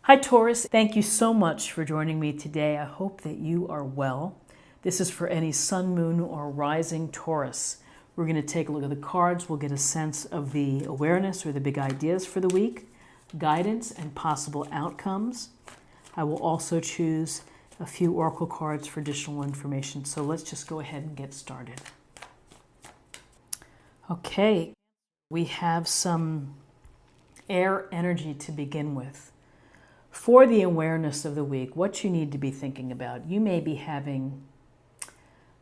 Hi Taurus, thank you so much for joining me today. I hope that you are well. This is for any sun, moon, or rising Taurus. We're going to take a look at the cards. We'll get a sense of the awareness or the big ideas for the week, guidance, and possible outcomes. I will also choose a few oracle cards for additional information. So let's just go ahead and get started. Okay, we have some air energy to begin with. For the awareness of the week, what you need to be thinking about. You may be having,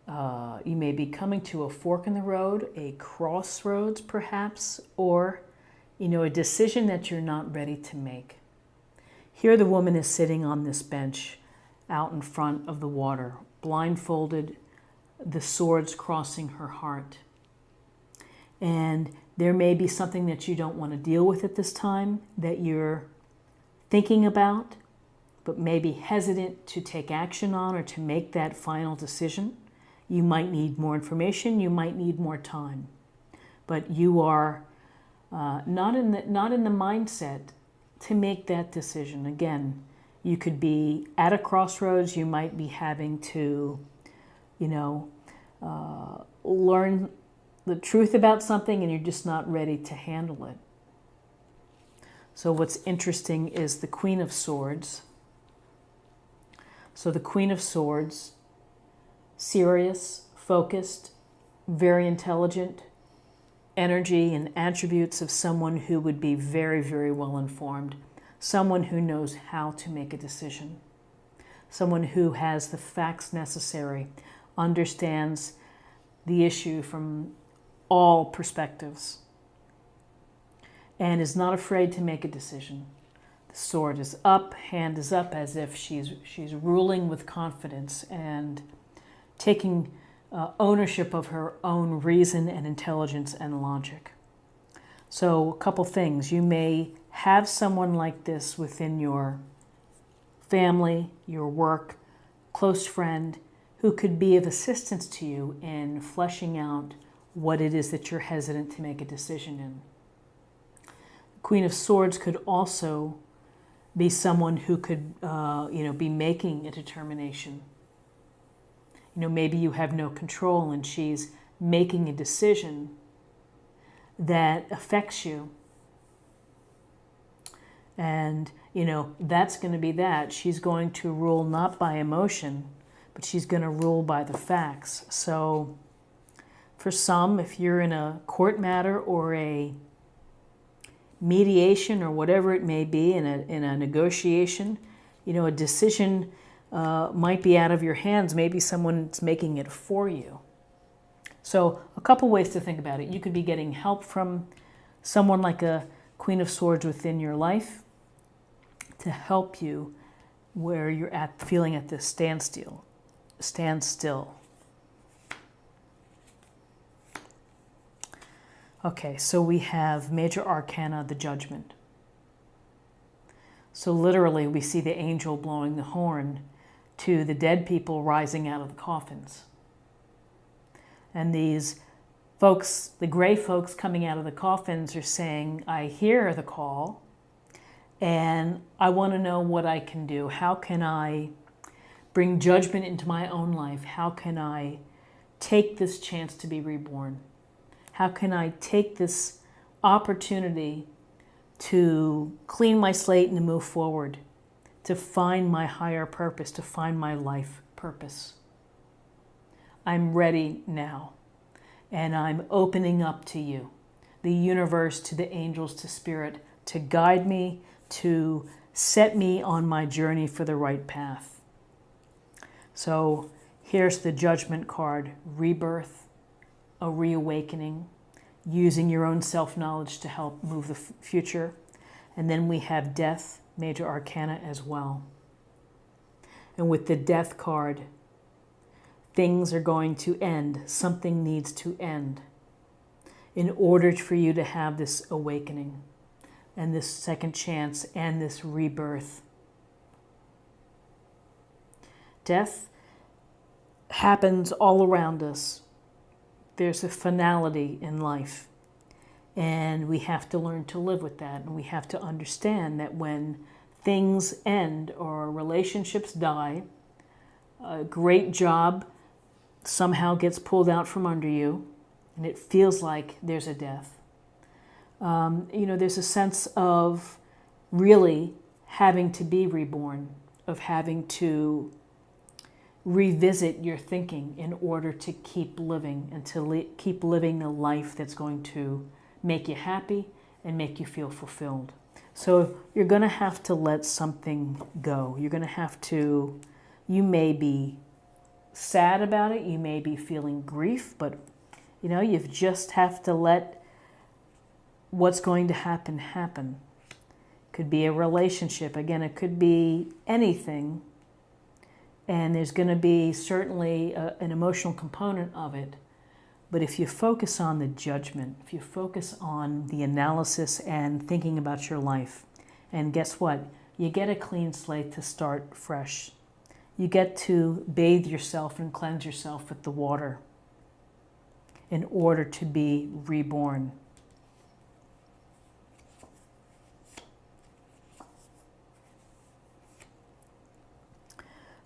you may be coming to a fork in the road, a crossroads perhaps, or, a decision that you're not ready to make. Here the woman is sitting on this bench out in front of the water, blindfolded, the swords crossing her heart. And there may be something that you don't want to deal with at this time, that you're thinking about, but maybe hesitant to take action on or to make that final decision. You might need more information, you might need more time, but you are not in the mindset to make that decision. Again, you could be at a crossroads. You might be having to, learn the truth about something, and you're just not ready to handle it. So what's interesting is the Queen of Swords. So the Queen of Swords, serious, focused, very intelligent, energy and attributes of someone who would be very, very well informed, someone who knows how to make a decision, someone who has the facts necessary, understands the issue from all perspectives, and is not afraid to make a decision. The sword is up, hand is up, as if she's ruling with confidence and taking ownership of her own reason and intelligence and logic. So a couple things. You may have someone like this within your family, your work, close friend, who could be of assistance to you in fleshing out what it is that you're hesitant to make a decision in. Queen of Swords could also be someone who could, be making a determination. Maybe you have no control and she's making a decision that affects you. And, that's going to be that. She's going to rule not by emotion, but she's going to rule by the facts. So for some, if you're in a court matter or a mediation or whatever it may be, in a negotiation, a decision might be out of your hands. Maybe someone's making it for you. So a couple ways to think about it. You could be getting help from someone like a Queen of Swords within your life to help you where you're feeling at this standstill. Okay, so we have Major Arcana, the Judgment. So literally we see the angel blowing the horn to the dead people rising out of the coffins. And these folks, the gray folks coming out of the coffins, are saying, I hear the call and I want to know what I can do. How can I bring judgment into my own life? How can I take this chance to be reborn? How can I take this opportunity to clean my slate and to move forward, to find my higher purpose, to find my life purpose? I'm ready now, and I'm opening up to you, the universe, to the angels, to spirit, to guide me, to set me on my journey for the right path. So here's the Judgment card, rebirth, a reawakening, using your own self-knowledge to help move the future. And then we have Death, Major Arcana as well. And with the Death card, things are going to end. Something needs to end in order for you to have this awakening and this second chance and this rebirth. Death happens all around us. There's a finality in life, and we have to learn to live with that, and we have to understand that when things end or relationships die, a great job somehow gets pulled out from under you, and it feels like there's a death. There's a sense of really having to be reborn, of having to revisit your thinking in order to keep living and to keep living a life that's going to make you happy and make you feel fulfilled. So you're going to have to let something go. You're going to have to, you may be sad about it, you may be feeling grief, but you just have to let what's going to happen happen. Could be a relationship, again, it could be anything. And there's going to be certainly an emotional component of it. But if you focus on the judgment, if you focus on the analysis and thinking about your life, and guess what? You get a clean slate to start fresh. You get to bathe yourself and cleanse yourself with the water in order to be reborn.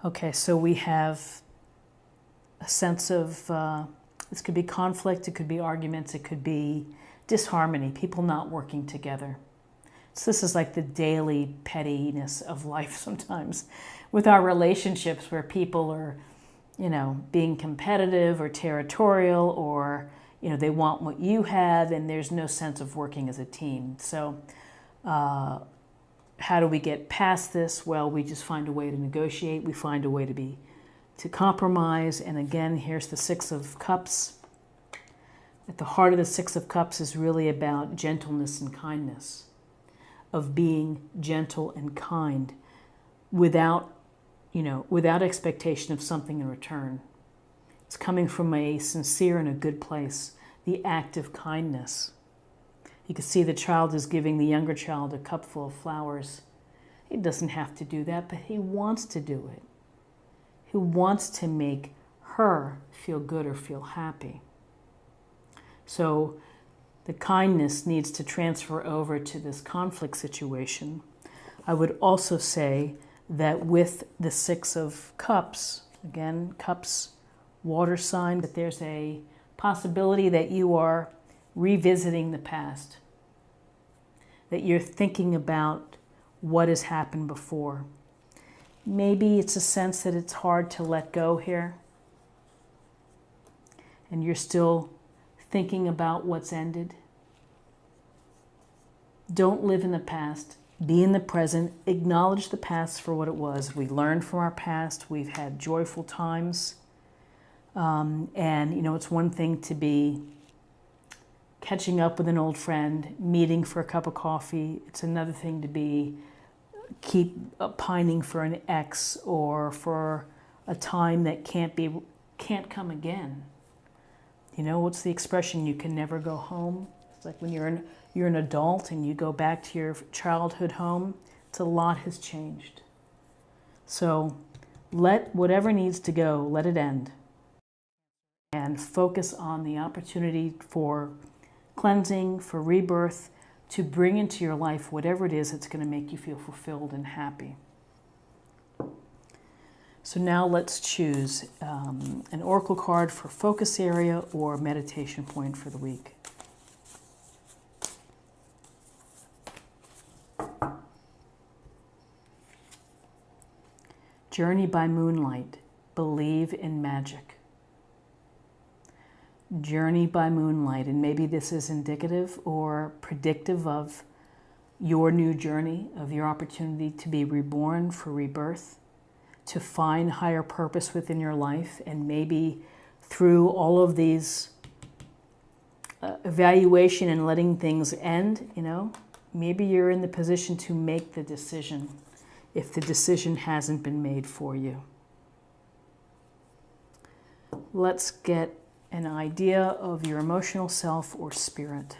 Okay, so we have a sense of, this could be conflict, it could be arguments, it could be disharmony, people not working together. So this is like the daily pettiness of life sometimes with our relationships, where people are, being competitive or territorial, or, they want what you have, and there's no sense of working as a team. So how do we get past this? Well, we just find a way to negotiate. We find a way to compromise. And again, here's the Six of Cups. At the heart of the Six of Cups is really about gentleness and kindness, of being gentle and kind without expectation of something in return. It's coming from a sincere and a good place, the act of kindness. You can see the child is giving the younger child a cup full of flowers. He doesn't have to do that, but he wants to do it. He wants to make her feel good or feel happy. So the kindness needs to transfer over to this conflict situation. I would also say that with the Six of Cups, again, cups, water sign, that there's a possibility that you are revisiting the past, that you're thinking about what has happened before. Maybe it's a sense that it's hard to let go here, and you're still thinking about what's ended. Don't live in the past. Be in the present. Acknowledge the past for what it was. We learned from our past. We've had joyful times. And it's one thing to be catching up with an old friend, meeting for a cup of coffee. It's another thing to keep pining for an ex, or for a time that can't come again. What's the expression? You can never go home. It's like when you're an adult and you go back to your childhood home. It's a lot has changed. So let whatever needs to go, let it end. And focus on the opportunity for cleansing, for rebirth, to bring into your life whatever it is that's going to make you feel fulfilled and happy. So now let's choose an oracle card for focus area or meditation point for the week. Journey by moonlight. Believe in magic. Journey by moonlight, and maybe this is indicative or predictive of your new journey, of your opportunity to be reborn, for rebirth, to find higher purpose within your life. And maybe through all of these evaluation and letting things end, maybe you're in the position to make the decision if the decision hasn't been made for you. Let's get an idea of your emotional self or spirit.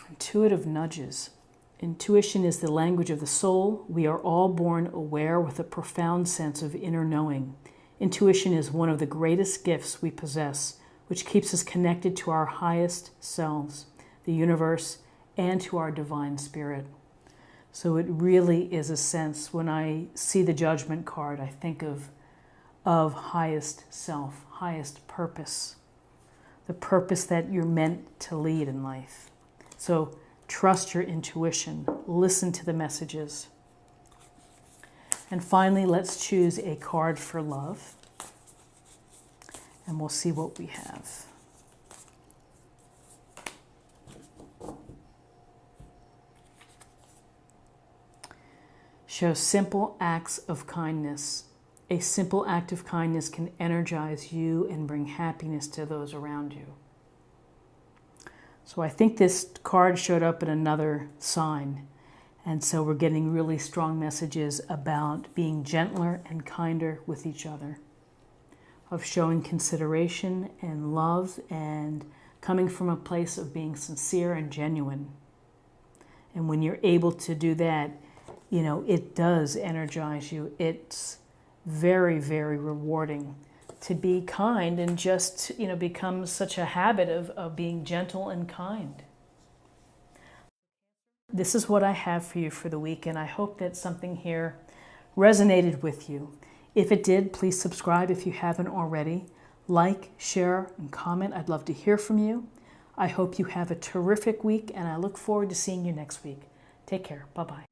Intuitive nudges. Intuition is the language of the soul. We are all born aware with a profound sense of inner knowing. Intuition is one of the greatest gifts we possess. which keeps us connected to our highest selves, the universe, and to our divine spirit. So it really is a sense, when I see the Judgment card, I think of highest self, highest purpose, the purpose that you're meant to lead in life. So trust your intuition, listen to the messages. And finally, let's choose a card for love, and we'll see what we have. Show simple acts of kindness. A simple act of kindness can energize you and bring happiness to those around you. So I think this card showed up in another sign. And so we're getting really strong messages about being gentler and kinder with each other, of showing consideration and love and coming from a place of being sincere and genuine. And when you're able to do that, you know, it does energize you. It's very, very rewarding to be kind and just, you know, become such a habit of being gentle and kind. This is what I have for you for the week, and I hope that something here resonated with you. If it did, please subscribe if you haven't already. Like, share, and comment. I'd love to hear from you. I hope you have a terrific week, and I look forward to seeing you next week. Take care. Bye-bye.